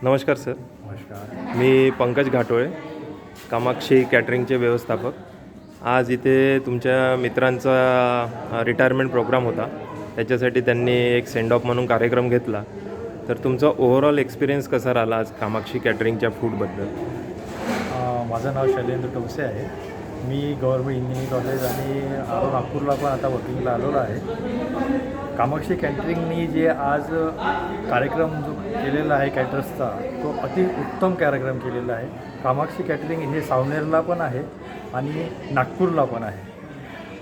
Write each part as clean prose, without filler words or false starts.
नमस्कार सर, नमस्कार. मी पंकज घाटोळे, कामाक्षी कॅटरिंगचे व्यवस्थापक. आज इथे तुमच्या मित्रांचा रिटायरमेंट प्रोग्राम होता, त्याच्यासाठी त्यांनी एक सेंड ऑफ म्हणून कार्यक्रम घेतला. तर तुमचा ओव्हरऑल एक्सपिरियन्स कसा राहिला आज कामाक्षी कॅटरिंगच्या फूडबद्दल? माझं नाव शैलेंद्र टोपसे आहे. मी गव्हर्मेंट इंजिनिअरिंग कॉलेज आणि नागपूरला पण आता वर्किंगला आलेलो आहे. कामाक्षी कॅटरिंगनी जे आज कार्यक्रम जो केलेला आहे कॅटरर्सचा, तो अतिउत्तम कार्यक्रम केलेला आहे. कामाक्षी कॅटरिंग हे सावनेरला पण आहे आणि नागपूरला पण आहे,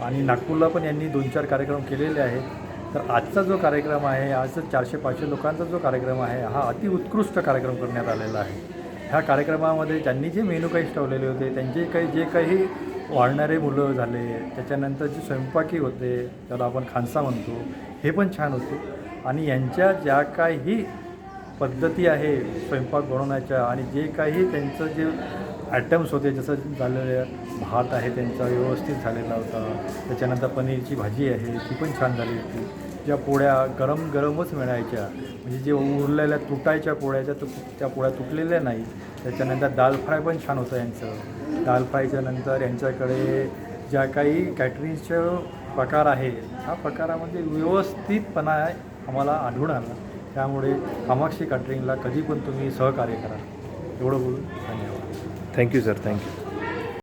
आणि नागपूरला पण यांनी 2-4 कार्यक्रम केलेले आहेत. तर आजचा जो कार्यक्रम आहे, आज 400-500 लोकांचा जो कार्यक्रम आहे, हा अतिउत्कृष्ट कार्यक्रम करण्यात आलेला आहे. ह्या कार्यक्रमामध्ये ज्यांनी जे मेनू काही ठेवलेले होते, त्यांचे जे काही वाढणारे मुलं झाले, त्याच्यानंतर जे स्वयंपाकी होते, त्याला आपण खानसा म्हणतो, हे पण छान होते. आणि यांच्या ज्या काही पद्धती आहे स्वयंपाक बनवण्याच्या, आणि जे काही त्यांचं जे आयटम्स होते, जसं झालेलं भात आहे त्यांचा व्यवस्थित झालेला होता, त्याच्यानंतर पनीरची भाजी आहे ती पण छान झाली होती. ज्या पोळ्या गरमच मिळायच्या, म्हणजे जे उरलेल्या तुटायच्या पोळ्याच्या, त्या पोळ्या तुटलेल्या नाही. त्याच्यानंतर दाल फ्राय पण छान होतं यांचं. दाल फ्रायच्या नंतर यांच्याकडे ज्या काही कॅटरिंगचं प्रकार आहे, ह्या प्रकारामध्ये व्यवस्थितपणा आम्हाला आढळून आला. त्यामुळे कामाक्षी कॅटरिंगला कधी पण तुम्ही सहकार्य करा, एवढं बोलून धन्यवाद. Thank you sir, thank you.